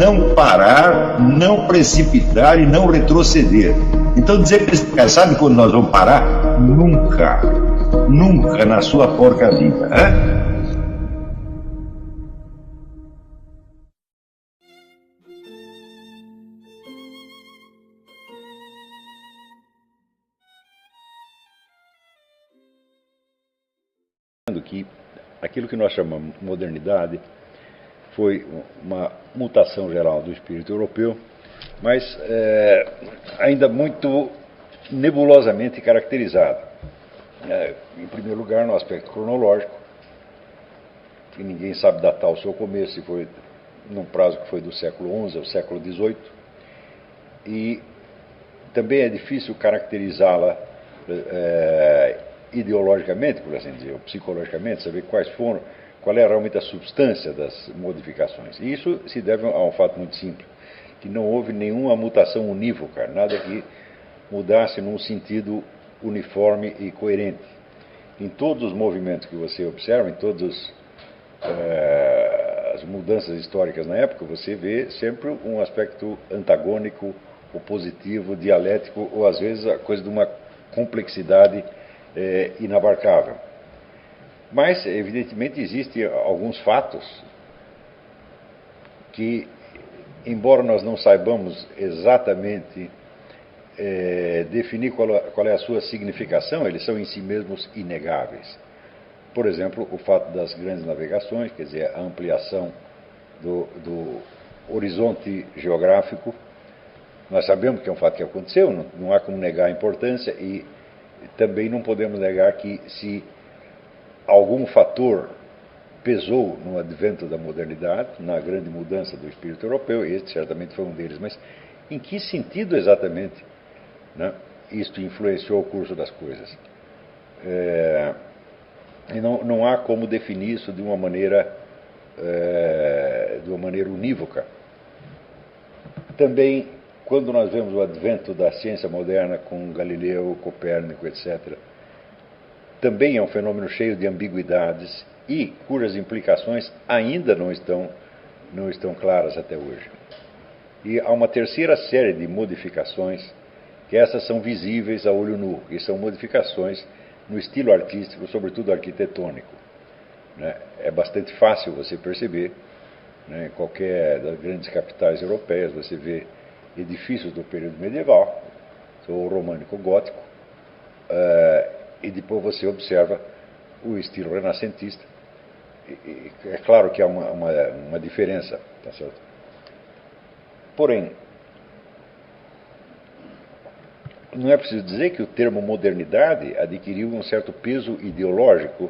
não parar, não precipitar e não retroceder. Então dizer para esse cara, sabe quando nós vamos parar? Nunca. Nunca na sua porca vida. Né? Que aquilo que nós chamamos de modernidade foi uma mutação geral do espírito europeu, mas ainda muito nebulosamente caracterizada. Em primeiro lugar, no aspecto cronológico, que ninguém sabe datar o seu começo, se foi num prazo que foi do século XI ao século XVIII, e também é difícil caracterizá-la ideologicamente, por assim dizer, ou psicologicamente, saber qual é realmente a substância das modificações. E isso se deve a um fato muito simples, que não houve nenhuma mutação unívoca, nada que mudasse num sentido uniforme e coerente. Em todos os movimentos que você observa, em todas as mudanças históricas na época, você vê sempre um aspecto antagônico, opositivo, dialético, ou às vezes a coisa de uma complexidade inabarcável. Mas, evidentemente, existem alguns fatos que, embora nós não saibamos exatamente definir qual é a sua significação, eles são em si mesmos inegáveis. Por exemplo, o fato das grandes navegações, quer dizer, a ampliação do horizonte geográfico. Nós sabemos que é um fato que aconteceu, não há como negar a importância, e também não podemos negar que, se algum fator pesou no advento da modernidade, na grande mudança do espírito europeu, este certamente foi um deles, mas em que sentido exatamente, né, isto influenciou o curso das coisas? E não há como definir isso de uma maneira unívoca. Também, quando nós vemos o advento da ciência moderna com Galileu, Copérnico, etc., também é um fenômeno cheio de ambiguidades e cujas implicações ainda não estão claras até hoje. E há uma terceira série de modificações, que essas são visíveis a olho nu, e são modificações no estilo artístico, sobretudo arquitetônico. Né? É bastante fácil você perceber, né, em qualquer das grandes capitais europeias, você vê edifícios do período medieval, ou românico gótico, e depois você observa o estilo renascentista. E é claro que há uma diferença, tá certo? Porém, não é preciso dizer que o termo modernidade adquiriu um certo peso ideológico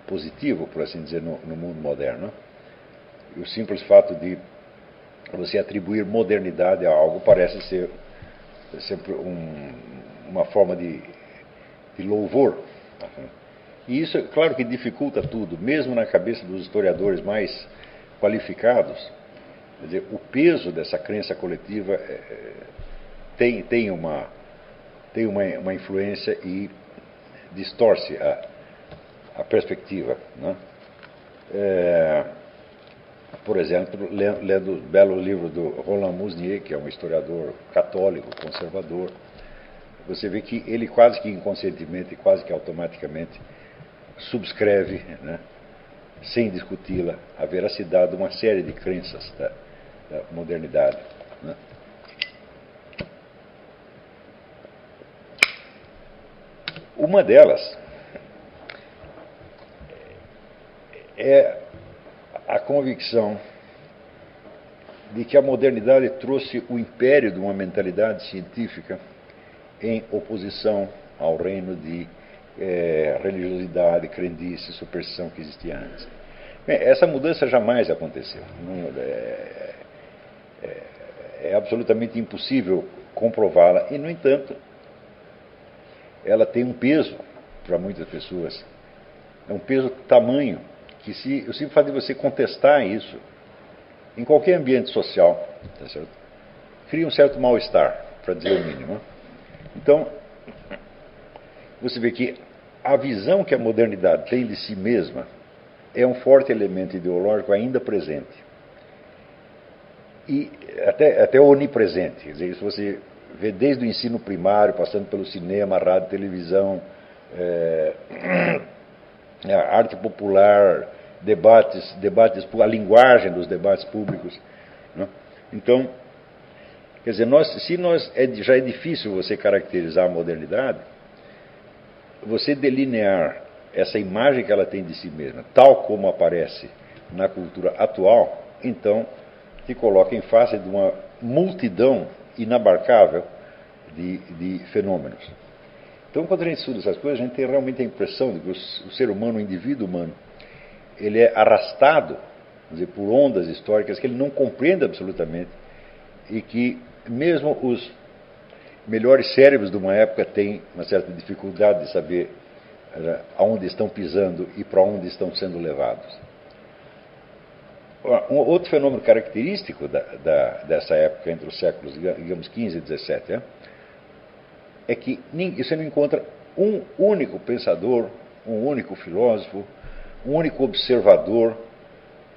positivo, por assim dizer, no mundo moderno. E o simples fato de você atribuir modernidade a algo parece ser sempre uma forma de louvor. E isso, claro que dificulta tudo, mesmo na cabeça dos historiadores mais qualificados. Quer dizer, o peso dessa crença coletiva tem uma influência e distorce a perspectiva, né? Por exemplo, lendo o belo livro do Roland Musnier, que é um historiador católico, conservador, você vê que ele quase que inconscientemente, quase que automaticamente subscreve, né, sem discuti-la, a veracidade de uma série de crenças da modernidade, né? Uma delas é a convicção de que a modernidade trouxe o império de uma mentalidade científica em oposição ao reino de religiosidade, crendice, superstição que existia antes. Bem, essa mudança jamais aconteceu. É absolutamente impossível comprová-la e, no entanto, ela tem um peso para muitas pessoas. É um peso tamanho que, o simples fato de você contestar isso em qualquer ambiente social, tá certo, cria um certo mal-estar, para dizer o mínimo. Então, você vê que a visão que a modernidade tem de si mesma é um forte elemento ideológico ainda presente. e até onipresente. Quer dizer, se você vê desde o ensino primário, passando pelo cinema, rádio, televisão, a arte popular, debates, a linguagem dos debates públicos. Né? Então, quer dizer, já é difícil você caracterizar a modernidade, você delinear essa imagem que ela tem de si mesma, tal como aparece na cultura atual, então te coloca em face de uma multidão inabarcável de fenômenos. Então, quando a gente estuda essas coisas, a gente tem realmente a impressão de que o ser humano, o indivíduo humano, ele é arrastado, quer dizer, por ondas históricas que ele não compreende absolutamente e que mesmo os melhores cérebros de uma época têm uma certa dificuldade de saber aonde estão pisando e para onde estão sendo levados. Um outro fenômeno característico dessa época, entre os séculos, digamos, 15 e 17, é que você não encontra um único pensador, um único filósofo, um único observador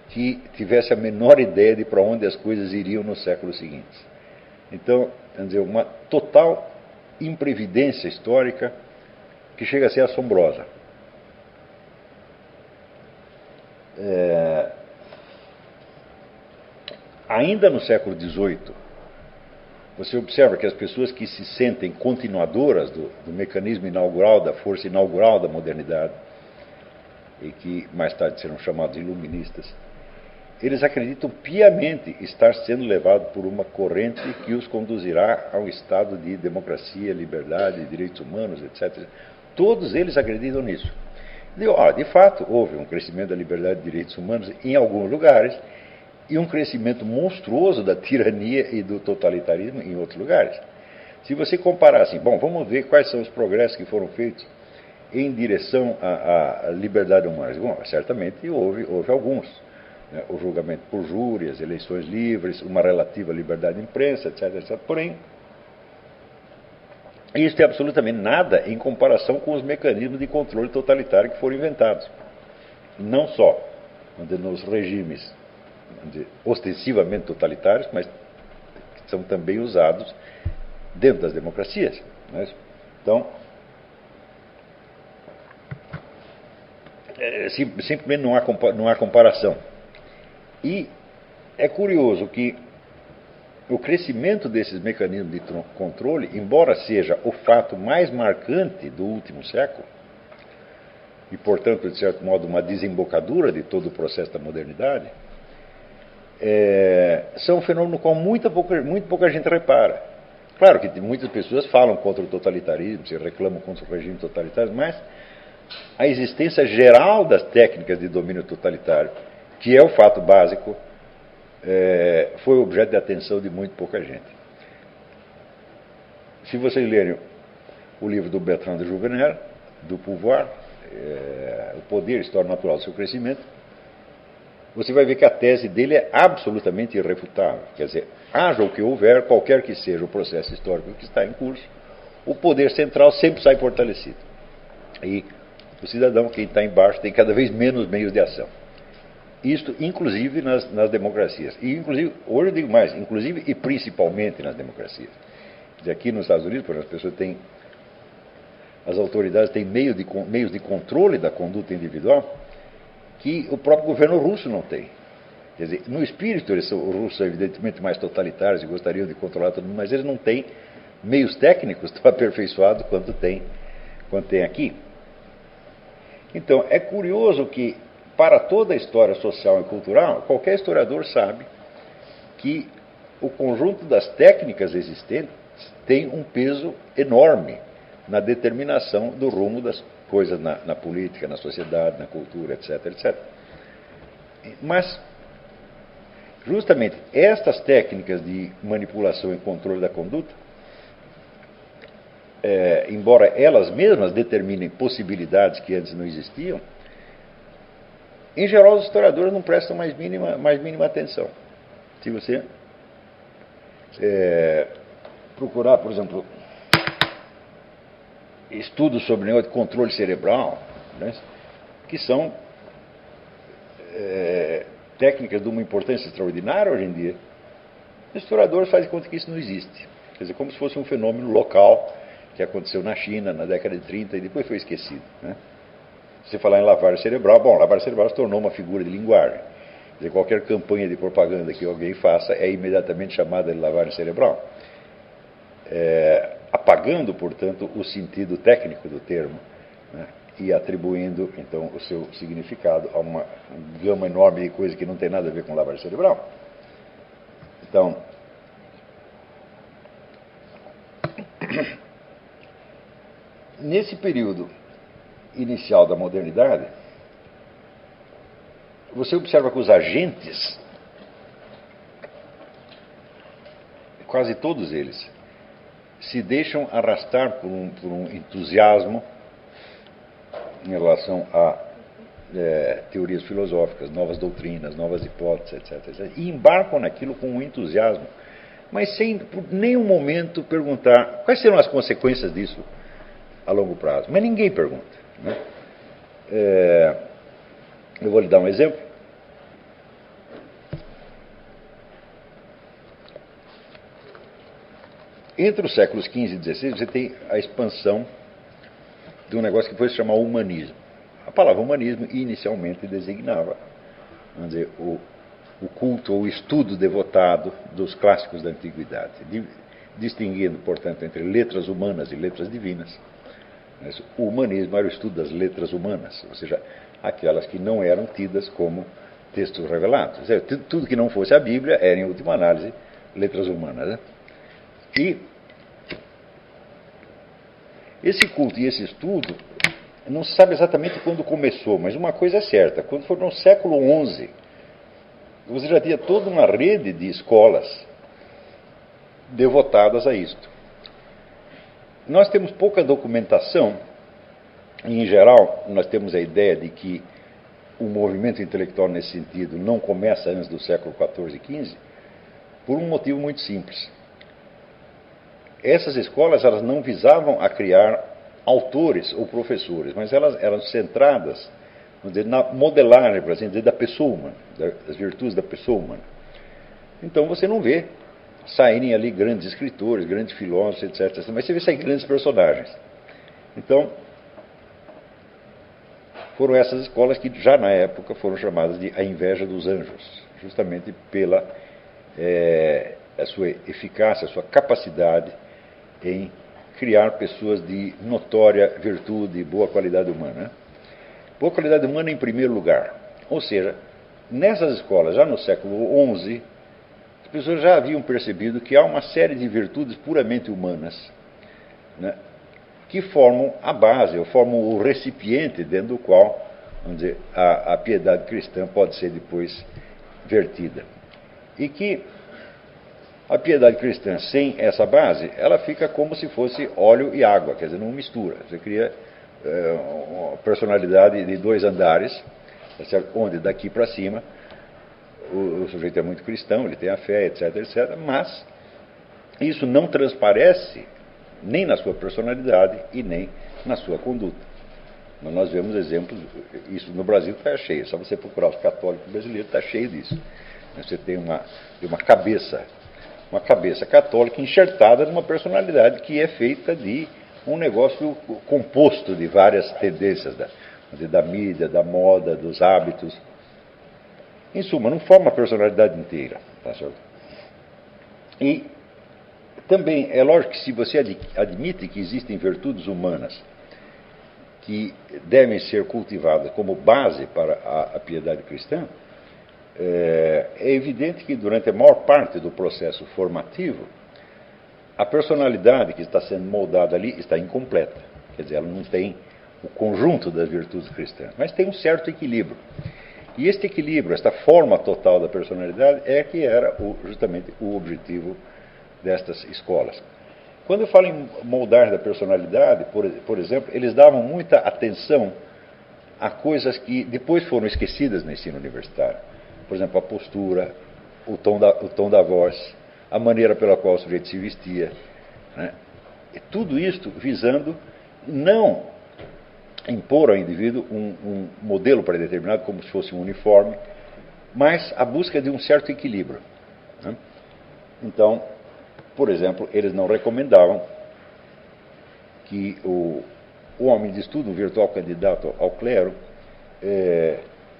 que tivesse a menor ideia de para onde as coisas iriam nos séculos seguintes. Então, vamos dizer, uma total imprevidência histórica que chega a ser assombrosa. Ainda no século XVIII, você observa que as pessoas que se sentem continuadoras do mecanismo inaugural, da força inaugural da modernidade, e que mais tarde serão chamados iluministas, eles acreditam piamente estar sendo levados por uma corrente que os conduzirá a um estado de democracia, liberdade, direitos humanos, etc. Todos eles acreditam nisso. De fato, houve um crescimento da liberdade e direitos humanos em alguns lugares e um crescimento monstruoso da tirania e do totalitarismo em outros lugares. Se você comparar assim, vamos ver quais são os progressos que foram feitos em direção à liberdade humana. Certamente houve alguns. Né? O julgamento por júri, as eleições livres, uma relativa liberdade de imprensa, etc, etc. Porém, isso tem absolutamente nada em comparação com os mecanismos de controle totalitário que foram inventados. Não só nos regimes ostensivamente totalitários, mas que são também usados dentro das democracias. Né? Então, simplesmente não há comparação. E é curioso que o crescimento desses mecanismos de controle, embora seja o fato mais marcante do último século, e, portanto, de certo modo, uma desembocadura de todo o processo da modernidade, são um fenômeno com muito pouca gente repara. Claro que muitas pessoas falam contra o totalitarismo, se reclamam contra o regime totalitário, mas a existência geral das técnicas de domínio totalitário, que é o fato básico, foi objeto de atenção de muito pouca gente. Se vocês lerem o livro do Bertrand de Jouvenel, do Pouvoir, O Poder, História Natural do Seu Crescimento, você vai ver que a tese dele é absolutamente irrefutável. Quer dizer, haja o que houver, qualquer que seja o processo histórico que está em curso, o poder central sempre sai fortalecido. E o cidadão, quem está embaixo, tem cada vez menos meios de ação. Isto, inclusive, nas democracias. E, inclusive, hoje eu digo mais, inclusive e principalmente nas democracias. Quer dizer, aqui nos Estados Unidos, por exemplo, as autoridades têm meios de controle da conduta individual que o próprio governo russo não tem. Quer dizer, no espírito, os russos são evidentemente mais totalitários e gostariam de controlar todo mundo, mas eles não têm meios técnicos tão aperfeiçoados quanto tem aqui. Então, é curioso que, para toda a história social e cultural, qualquer historiador sabe que o conjunto das técnicas existentes tem um peso enorme na determinação do rumo das coisas na política, na sociedade, na cultura, etc, etc. Mas, justamente, estas técnicas de manipulação e controle da conduta, embora elas mesmas determinem possibilidades que antes não existiam, em geral os historiadores não prestam mais mínima atenção. Se você procurar, por exemplo, estudos sobre negócio de controle cerebral, né, que são técnicas de uma importância extraordinária hoje em dia, Os historiadores fazem conta que isso não existe. Quer dizer, como se fosse um fenômeno local que aconteceu na China na década de 30 e depois foi esquecido. Né? Se você falar em lavagem cerebral, bom, lavagem cerebral se tornou uma figura de linguagem. Quer dizer, qualquer campanha de propaganda que alguém faça é imediatamente chamada de lavagem cerebral. Apagando, portanto, o sentido técnico do termo, né? E atribuindo, então, o seu significado a uma gama enorme de coisas que não tem nada a ver com lavagem cerebral. Então, nesse período inicial da modernidade, você observa que os agentes, quase todos eles, se deixam arrastar por um entusiasmo em relação a teorias filosóficas, novas doutrinas, novas hipóteses, etc. E embarcam naquilo com um entusiasmo, mas sem por nenhum momento perguntar quais serão as consequências disso a longo prazo. Mas ninguém pergunta. Né? Eu vou lhe dar um exemplo. Entre os séculos XV e XVI, você tem a expansão de um negócio que foi se chamar humanismo. A palavra humanismo inicialmente designava, vamos dizer, o culto ou o estudo devotado dos clássicos da antiguidade, distinguindo, portanto, entre letras humanas e letras divinas. Mas o humanismo era o estudo das letras humanas, ou seja, aquelas que não eram tidas como textos revelados. Ou seja, tudo que não fosse a Bíblia era, em última análise, letras humanas. Né? E esse culto e esse estudo, não se sabe exatamente quando começou, mas uma coisa é certa, quando foi no século XI, você já tinha toda uma rede de escolas devotadas a isto. Nós temos pouca documentação, e em geral nós temos a ideia de que o movimento intelectual nesse sentido não começa antes do século XIV e XV, por um motivo muito simples. Essas escolas elas não visavam a criar autores ou professores, mas elas eram centradas, vamos dizer, na modelagem, por assim dizer, da pessoa humana, das virtudes da pessoa humana. Então você não vê saírem ali grandes escritores, grandes filósofos, etc. Mas você vê sair grandes personagens. Então, foram essas escolas que já na época foram chamadas de a inveja dos anjos, justamente pela a sua eficácia, a sua capacidade em criar pessoas de notória virtude e boa qualidade humana. Boa qualidade humana em primeiro lugar. Ou seja, nessas escolas, já no século XI, as pessoas já haviam percebido que há uma série de virtudes puramente humanas, né, que formam a base, ou formam o recipiente dentro do qual, vamos dizer, a piedade cristã pode ser depois vertida. E que a piedade cristã, sem essa base, ela fica como se fosse óleo e água, quer dizer, não mistura. Você cria uma personalidade de dois andares, onde daqui para cima o sujeito é muito cristão, ele tem a fé, etc, etc, mas isso não transparece nem na sua personalidade e nem na sua conduta. Mas nós vemos exemplos, isso no Brasil está cheio, só você procurar os católicos brasileiros, está cheio disso. Você tem uma cabeça católica enxertada numa personalidade que é feita de um negócio composto de várias tendências da mídia, da moda, dos hábitos. Em suma, não forma a personalidade inteira. Tá certo? E também é lógico que se você admite que existem virtudes humanas que devem ser cultivadas como base para a piedade cristã, é evidente que durante a maior parte do processo formativo, a personalidade que está sendo moldada ali está incompleta. Quer dizer, ela não tem o conjunto das virtudes cristãs, mas tem um certo equilíbrio. E este equilíbrio, esta forma total da personalidade, é que era justamente o objetivo destas escolas. Quando eu falo em moldar da personalidade, por exemplo, eles davam muita atenção a coisas que depois foram esquecidas no ensino universitário. Por exemplo, a postura, o tom da voz, a maneira pela qual o sujeito se vestia. Né? E tudo isto visando não impor ao indivíduo um modelo predeterminado, como se fosse um uniforme, mas a busca de um certo equilíbrio. Né? Então, por exemplo, eles não recomendavam que o homem de estudo, o virtual candidato ao clero,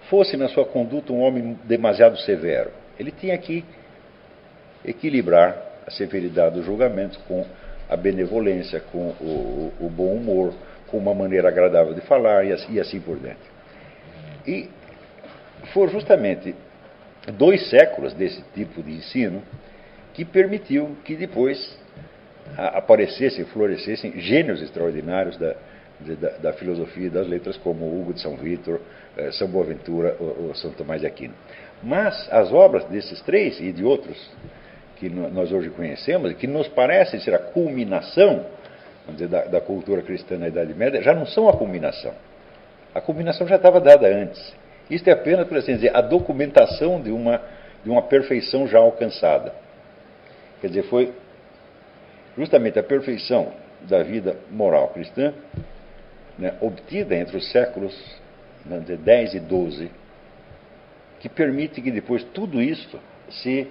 fosse na sua conduta um homem demasiado severo. Ele tinha que equilibrar a severidade do julgamento com a benevolência, com o bom humor, com uma maneira agradável de falar e assim por diante. E foram justamente 2 séculos desse tipo de ensino que permitiu que depois aparecessem, florescessem gênios extraordinários da filosofia e das letras, como Hugo de São Vítor, São Boaventura ou São Tomás de Aquino. Mas as obras desses 3 e de outros que nós hoje conhecemos, que nos parecem ser a culminação, vamos dizer, da cultura cristã na Idade Média, já não são a culminação. A culminação já estava dada antes. Isto é apenas, por assim dizer, a documentação de uma perfeição já alcançada. Quer dizer, foi justamente a perfeição da vida moral cristã, né, obtida entre os séculos 10 e 12, que permite que depois tudo isso se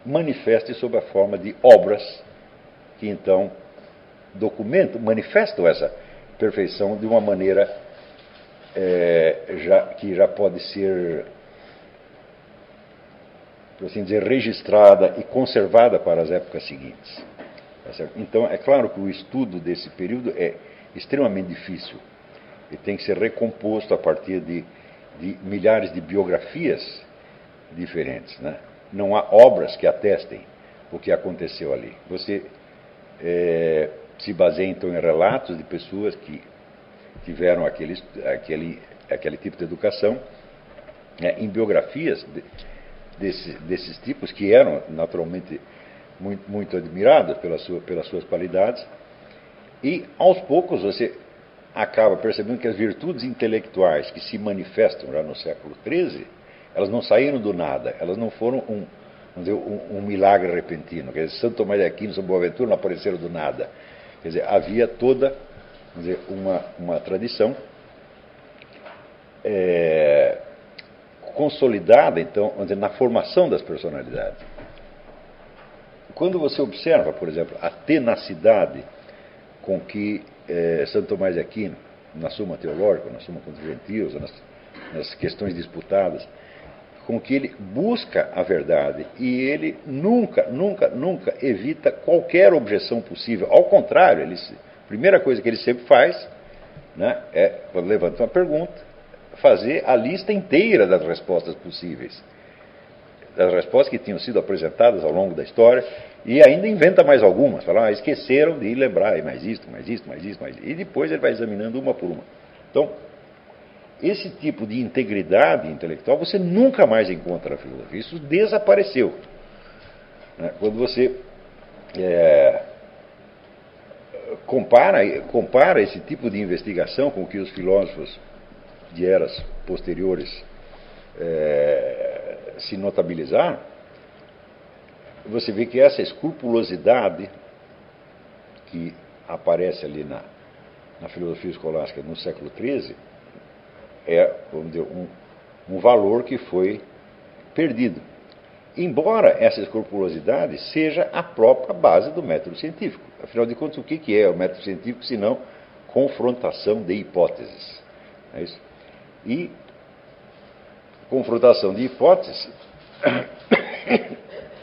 manifeste sob a forma de obras que então manifestam essa perfeição de uma maneira que já pode ser, por assim dizer, registrada e conservada para as épocas seguintes. Então, é claro que o estudo desse período é extremamente difícil e tem que ser recomposto a partir de milhares de biografias diferentes, né? Não há obras que atestem o que aconteceu ali. Você se baseia então em relatos de pessoas que tiveram aquele tipo de educação, né, em biografias desses tipos que eram naturalmente muito admirados pelas suas qualidades, e aos poucos você acaba percebendo que as virtudes intelectuais que se manifestam já no século XIII, elas não saíram do nada, elas não foram um milagre repentino. Quer dizer, Santo Tomás de Aquino e São Boaventura não apareceram do nada. Quer dizer, havia toda, vamos dizer, uma tradição consolidada, então, vamos dizer, na formação das personalidades. Quando você observa, por exemplo, a tenacidade com que Santo Tomás de Aquino, na Suma Teológica, na Suma contra os Gentios, nas questões disputadas, com que ele busca a verdade e ele nunca evita qualquer objeção possível. Ao contrário, a primeira coisa que ele sempre faz, né, quando levanta uma pergunta, fazer a lista inteira das respostas possíveis, das respostas que tinham sido apresentadas ao longo da história, e ainda inventa mais algumas. Fala, esqueceram de lembrar, mais isto. E depois ele vai examinando uma por uma. Então, esse tipo de integridade intelectual você nunca mais encontra na filosofia. Isso desapareceu. Quando você compara esse tipo de investigação com o que os filósofos de eras posteriores se notabilizaram, você vê que essa escrupulosidade que aparece ali na filosofia escolástica no século XIII vamos dizer, um valor que foi perdido. Embora essa escrupulosidade seja a própria base do método científico. Afinal de contas, o que é o método científico senão confrontação de hipóteses? É isso? E confrontação de hipóteses,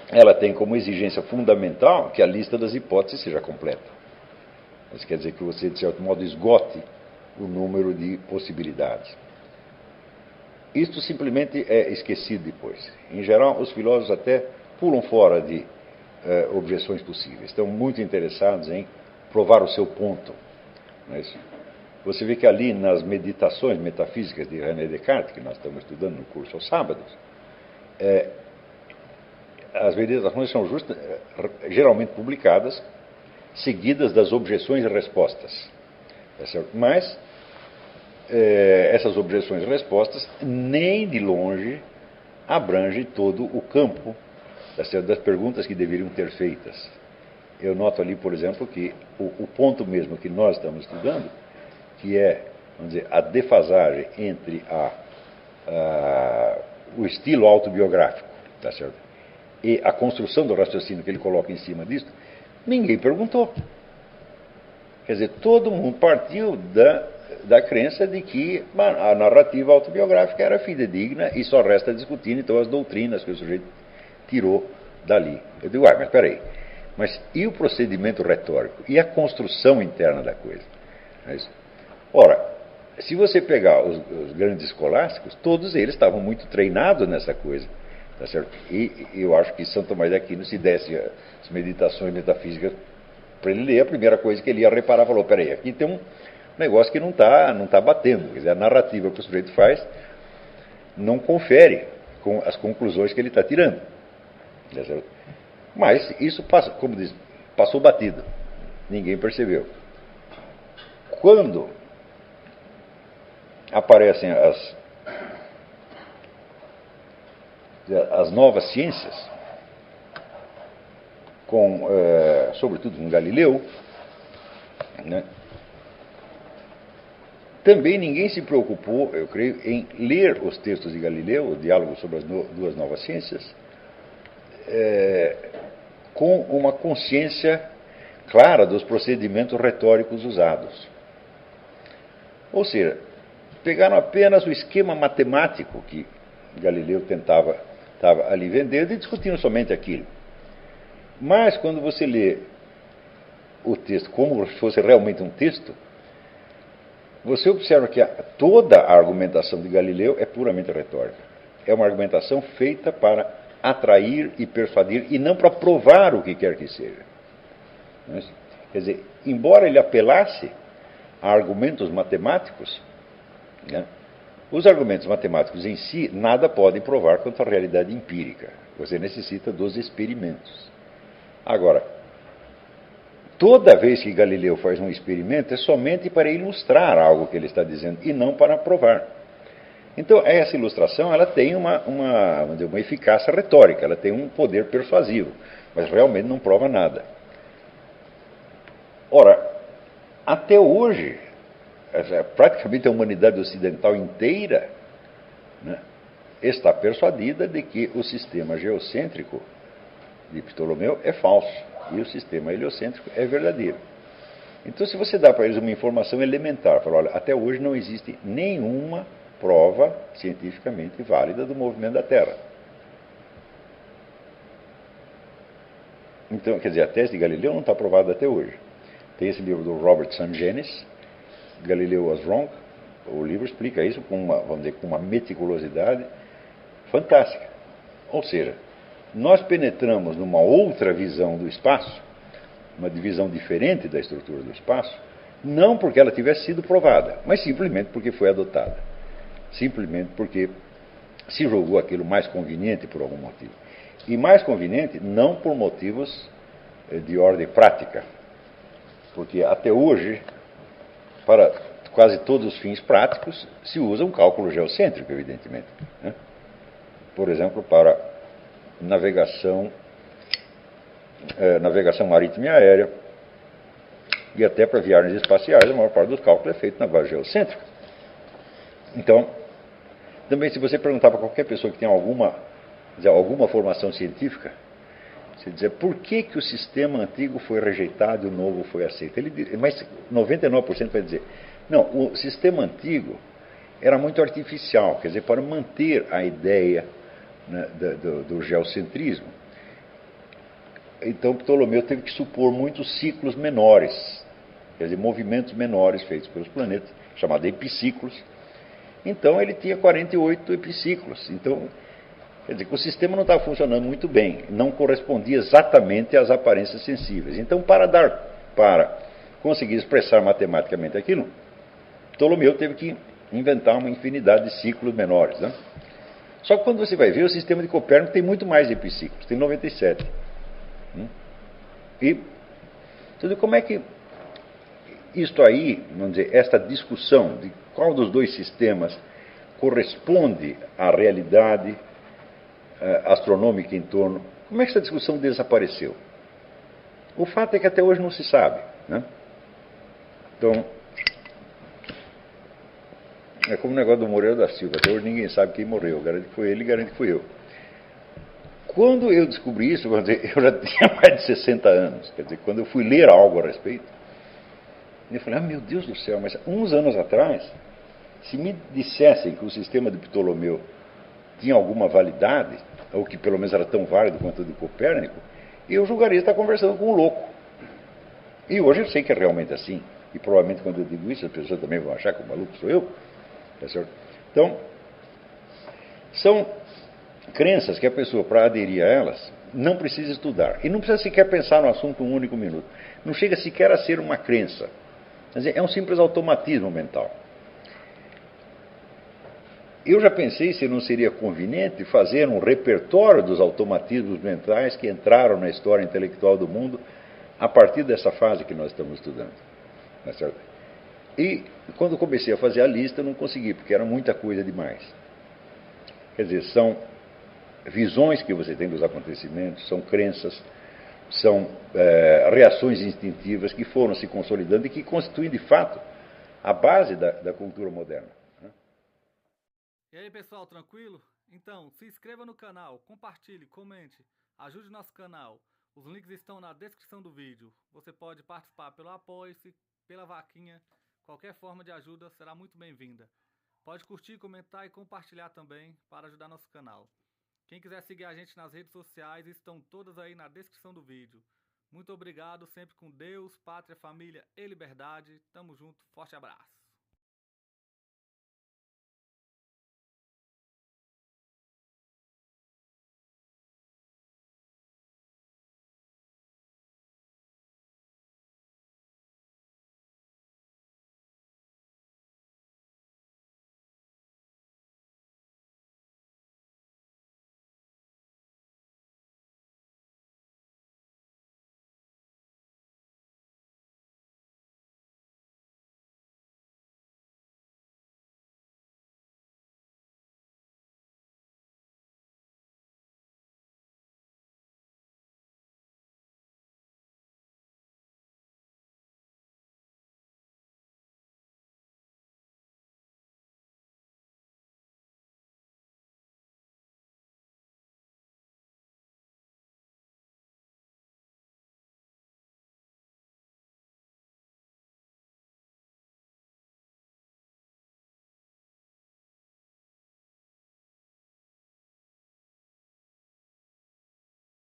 ela tem como exigência fundamental que a lista das hipóteses seja completa. Isso quer dizer que você, de certo modo, esgote o número de possibilidades. Isto simplesmente é esquecido depois. Em geral, os filósofos até pulam fora de objeções possíveis. Estão muito interessados em provar o seu ponto. Não é isso? Você vê que ali nas meditações metafísicas de René Descartes, que nós estamos estudando no curso aos sábados, as meditações são geralmente publicadas, seguidas das objeções e respostas. Tá certo? Mas essas objeções e respostas nem de longe abrangem todo o campo, tá certo, das perguntas que deveriam ter feitas. Eu noto ali, por exemplo, que o ponto mesmo que nós estamos estudando, que é, vamos dizer, a defasagem entre o estilo autobiográfico, tá certo, e a construção do raciocínio que ele coloca em cima disso, ninguém perguntou. Quer dizer, todo mundo partiu da crença de que a narrativa autobiográfica era fidedigna e só resta discutir então as doutrinas que o sujeito tirou dali. Eu digo, mas peraí, mas e o procedimento retórico? E a construção interna da coisa? Ora, se você pegar os grandes escolásticos, todos eles estavam muito treinados nessa coisa. Tá certo? E eu acho que São Tomás de Aquino, se desse as meditações metafísicas para ele ler, a primeira coisa que ele ia reparar, falou, peraí, aqui tem um negócio que não tá batendo. Quer dizer, a narrativa que o sujeito faz não confere com as conclusões que ele está tirando. Tá certo? Mas isso, como diz, passou batido. Ninguém percebeu. Quando aparecem as novas ciências, sobretudo com Galileu, né, também ninguém se preocupou, eu creio, em ler os textos de Galileu, o diálogo sobre as duas novas ciências, com uma consciência clara dos procedimentos retóricos usados. Ou seja, pegaram apenas o esquema matemático que Galileu estava ali vendendo e discutindo somente aquilo. Mas quando você lê o texto como se fosse realmente um texto, você observa que toda a argumentação de Galileu é puramente retórica. É uma argumentação feita para atrair e persuadir e não para provar o que quer que seja. Quer dizer, embora ele apelasse a argumentos matemáticos, né, os argumentos matemáticos em si nada podem provar quanto à realidade empírica. Você necessita dos experimentos. Agora, toda vez que Galileu faz um experimento é somente para ilustrar algo que ele está dizendo e não para provar. Então, essa ilustração ela tem uma eficácia retórica, ela tem um poder persuasivo, mas realmente não prova nada. Ora, até hoje, praticamente a humanidade ocidental inteira, né, está persuadida de que o sistema geocêntrico de Ptolomeu é falso e o sistema heliocêntrico é verdadeiro. Então, se você dá para eles uma informação elementar, fala, olha, até hoje não existe nenhuma prova cientificamente válida do movimento da Terra. Então, quer dizer, a tese de Galileu não está provada até hoje. Tem esse livro do Robert Sungenis, Galileu Was Wrong. O livro explica isso com uma meticulosidade fantástica. Ou seja, nós penetramos numa outra visão do espaço, uma divisão diferente da estrutura do espaço, não porque ela tivesse sido provada, mas simplesmente porque foi adotada. Simplesmente porque se julgou aquilo mais conveniente por algum motivo. E mais conveniente não por motivos de ordem prática, porque até hoje, para quase todos os fins práticos, se usa um cálculo geocêntrico, evidentemente, né? Por exemplo, para navegação marítima e aérea, e até para viagens espaciais, a maior parte dos cálculos é feito na base geocêntrica. Então, também se você perguntar para qualquer pessoa que tem alguma formação científica, você dizer por que o sistema antigo foi rejeitado e o novo foi aceito, mas 99% vai dizer, não, o sistema antigo era muito artificial, quer dizer, para manter a ideia, né, do geocentrismo. Então Ptolomeu teve que supor muitos ciclos menores, quer dizer, movimentos menores feitos pelos planetas, chamados epiciclos. Então ele tinha 48 epiciclos. Então, quer dizer, que o sistema não estava funcionando muito bem, não correspondia exatamente às aparências sensíveis. Então, para conseguir expressar matematicamente aquilo, Ptolomeu teve que inventar uma infinidade de ciclos menores, né? Só que quando você vai ver, o sistema de Copérnico tem muito mais epiciclos, tem 97. E tudo, como é que isto aí, vamos dizer, esta discussão de qual dos dois sistemas corresponde à realidade astronômica em torno, como é que essa discussão desapareceu? O fato é que até hoje não se sabe, né? Então, é como o negócio do Moreira da Silva, até hoje ninguém sabe quem morreu, garante que foi ele, garante que fui eu. quando eu descobri isso, eu já tinha mais de 60 anos, quer dizer, quando eu fui ler algo a respeito, eu falei, meu Deus do céu, mas uns anos atrás, se me dissessem que o sistema de Ptolomeu tinha alguma validade, ou que pelo menos era tão válido quanto o de Copérnico, eu julgaria estar conversando com um louco. E hoje eu sei que é realmente assim. E provavelmente quando eu digo isso, as pessoas também vão achar que o maluco sou eu. Tá certo? Então, são crenças que a pessoa, para aderir a elas, não precisa estudar. E não precisa sequer pensar no assunto um único minuto. Não chega sequer a ser uma crença. Quer dizer, é um simples automatismo mental. Eu já pensei se não seria conveniente fazer um repertório dos automatismos mentais que entraram na história intelectual do mundo a partir dessa fase que nós estamos estudando. Tá certo? E quando comecei a fazer a lista, eu não consegui, porque era muita coisa demais. Quer dizer, são visões que você tem dos acontecimentos, são crenças, são reações instintivas que foram se consolidando e que constituem, de fato, a base da cultura moderna. E aí, pessoal, tranquilo? Então, se inscreva no canal, compartilhe, comente, ajude nosso canal. Os links estão na descrição do vídeo. Você pode participar pelo Apoie-se, pela vaquinha. Qualquer forma de ajuda será muito bem-vinda. Pode curtir, comentar e compartilhar também para ajudar nosso canal. Quem quiser seguir a gente nas redes sociais, estão todas aí na descrição do vídeo. Muito obrigado, sempre com Deus, pátria, família e liberdade. Tamo junto, forte abraço.